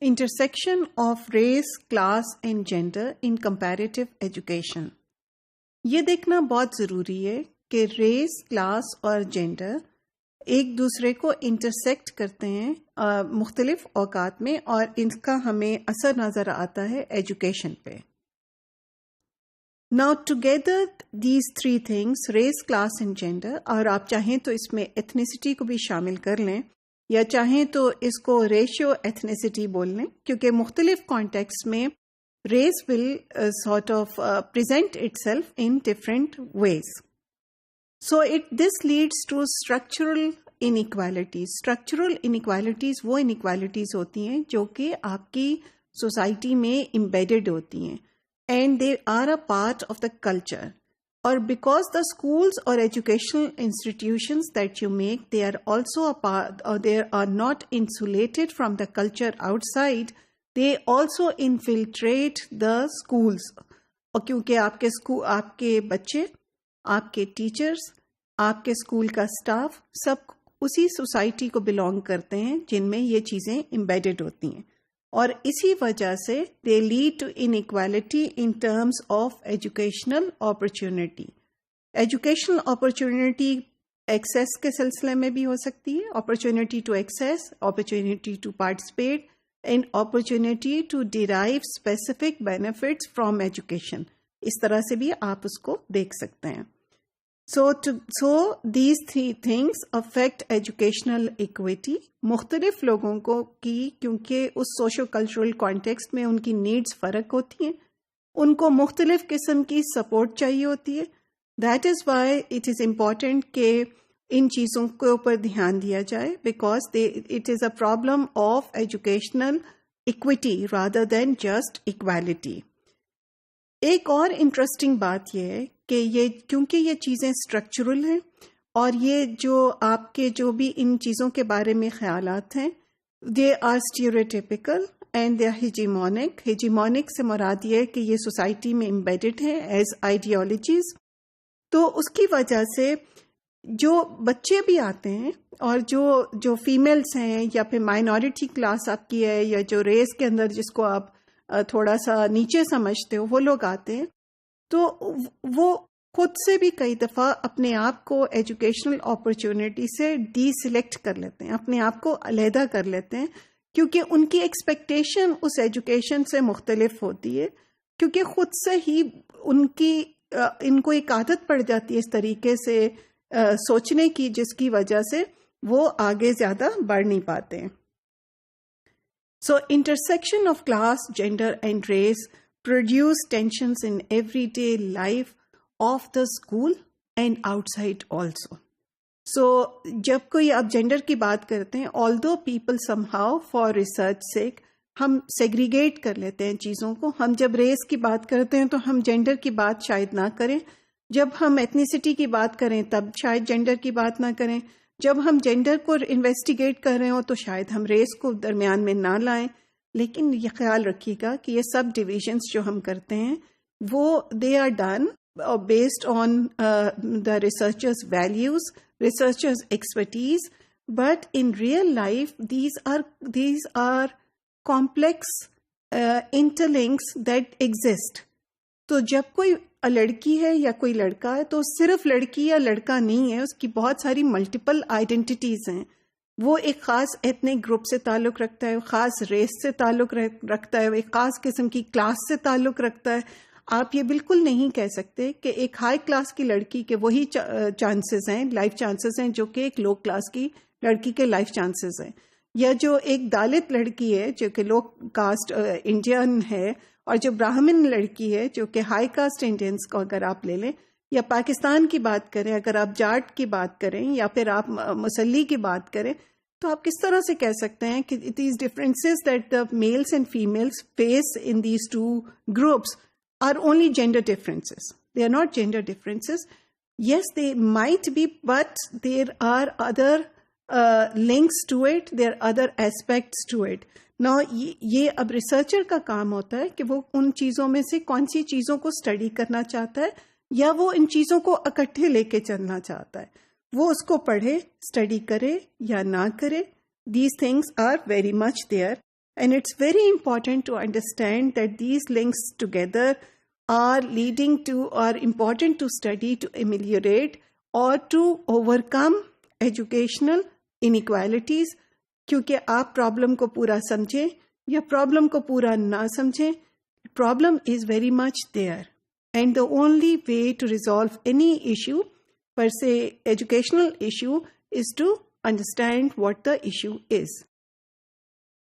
Intersection of race, class and gender in comparative education. یہ دیکھنا بہت ضروری ہے کہ ریس، کلاس اور جینڈر ایک دوسرے کو انٹرسیکٹ کرتے ہیں مختلف اوقات میں، اور ان کا ہمیں اثر نظر آتا ہے ایجوکیشن پہ. Now together these three things, race, class and gender، اور آپ چاہیں تو اس میں ایتھنیسٹی کو بھی شامل کر لیں یا چاہیں تو اس کو ریشیو ایتھنیسٹی بول لیں، کیونکہ مختلف کانٹیکس میں race will sort of present itself in different ways. So this leads to structural inequalities. Structural inequalities وہ inequalities ہوتی ہیں جو کہ آپ کی سوسائٹی میں embedded ہوتی ہیں and they are a part of the culture. Or because the schools or educational institutions that you make, they are also a part, or they are not insulated from the culture outside, they also infiltrate the schools. اور کیونکہ آپ کے بچے، آپ کے teachers, آپ کے school کا اسٹاف سب اسی سوسائٹی کو بلانگ کرتے ہیں جن میں یہ چیزیں امبیڈڈ ہوتی ہیں، اور اسی وجہ سے they lead to inequality in terms of educational opportunity. Educational opportunity access کے سلسلے میں بھی ہو سکتی ہے، opportunity to access, opportunity to participate and opportunity to derive specific benefits from education. اس طرح سے بھی آپ اس کو دیکھ سکتے ہیں. So these three things affect educational equity. مختلف لوگوں کو کیونکہ اس سوشو کلچرل کانٹیکسٹ میں ان کی نیڈز فرق ہوتی ہیں، ان کو مختلف قسم کی سپورٹ چاہیے ہوتی ہے. That is why it is important کہ ان چیزوں کے اوپر دھیان دیا جائے، because it is a problem of educational equity rather than just equality. ایک اور انٹرسٹنگ بات یہ ہے کہ کیونکہ یہ چیزیں اسٹرکچرل ہیں، اور یہ جو آپ کے جو بھی ان چیزوں کے بارے میں خیالات ہیں، they are stereotypical and they are hegemonic. Hegemonic سے مراد یہ ہے کہ یہ سوسائٹی میں امبیڈڈ ہیں ایز آئیڈیالوجیز. تو اس کی وجہ سے جو بچے بھی آتے ہیں اور جو فیمیلز ہیں یا پھر مائنورٹی کلاس آپ کی ہے، یا جو ریس کے اندر جس کو آپ تھوڑا سا نیچے سمجھتے ہو، وہ لوگ آتے ہیں، تو وہ خود سے بھی کئی دفعہ اپنے آپ کو ایجوکیشنل اپرچونٹی سے ڈی سلیکٹ کر لیتے ہیں، اپنے آپ کو علیحدہ کر لیتے ہیں، کیونکہ ان کی ایکسپیکٹیشن اس ایجوکیشن سے مختلف ہوتی ہے، کیونکہ خود سے ہی ان کو ایک عادت پڑ جاتی ہے اس طریقے سے سوچنے کی، جس کی وجہ سے وہ آگے زیادہ بڑھ نہیں پاتے ہیں. So intersection of class, gender and race produce tensions in everyday life of the school and outside also. So جب کوئی آپ جینڈر کی بات کرتے ہیں، although people somehow for research sake ہم سیگریگیٹ کر لیتے ہیں چیزوں کو. ہم جب ریس کی بات کرتے ہیں تو ہم جینڈر کی بات شاید نہ کریں، جب ہم ایتھنیسٹی کی بات کریں تب شاید جینڈر کی بات نہ کریں، جب ہم جینڈر کو انویسٹیگیٹ کر رہے ہوں تو شاید ہم ریس کو درمیان میں نہ لائیں. لیکن یہ خیال رکھیے گا کہ یہ سب ڈویژنس جو ہم کرتے ہیں وہ they are done based on the researchers values, researchers expertise, but in real life these are complex interlinks that exist. تو جب کوئی لڑکی ہے یا کوئی لڑکا ہے تو صرف لڑکی یا لڑکا نہیں ہے، اس کی بہت ساری ملٹیپل آئیڈینٹیٹیز ہیں. وہ ایک خاص ایتھنک گروپ سے تعلق رکھتا ہے، خاص ریس سے تعلق رکھتا ہے، ایک خاص قسم کی کلاس سے تعلق رکھتا ہے. آپ یہ بالکل نہیں کہہ سکتے کہ ایک ہائی کلاس کی لڑکی کے وہی چانسز ہیں، لائف چانسز ہیں جو کہ ایک لو کلاس کی لڑکی کے لائف چانسز ہیں، یا جو ایک دالت لڑکی ہے جو کہ لو کاسٹ انڈین ہے، اور جو براہمن لڑکی ہے جو کہ ہائی کاسٹ انڈینس کو اگر آپ لے لیں، یا پاکستان کی بات کریں، اگر آپ جاٹ کی بات کریں، یا پھر آپ مسلی کی بات کریں، تو آپ کس طرح سے کہہ سکتے ہیں کہ these differences that the males and females face in these two groups are only gender differences. They are not gender differences. Yes, they might be, but there are other links to it, there are other aspects to it. Now, یہ اب researcher کا کام ہوتا ہے کہ وہ ان چیزوں میں سے کون سی چیزوں کو اسٹڈی کرنا چاہتا ہے، یا وہ ان چیزوں کو اکٹھے لے کے چلنا چاہتا ہے. وہ اس کو پڑھے، اسٹڈی کرے یا نہ کرے. These things are very much there. And it's very important to understand that these links together are leading to or important to study to ameliorate or to overcome educational inequalities. کیونکہ آپ problem کو پورا سمجھیں یا problem کو پورا نہ سمجھیں، problem is very much there. And the only way to resolve any issue per se educational issue is to understand what the issue is.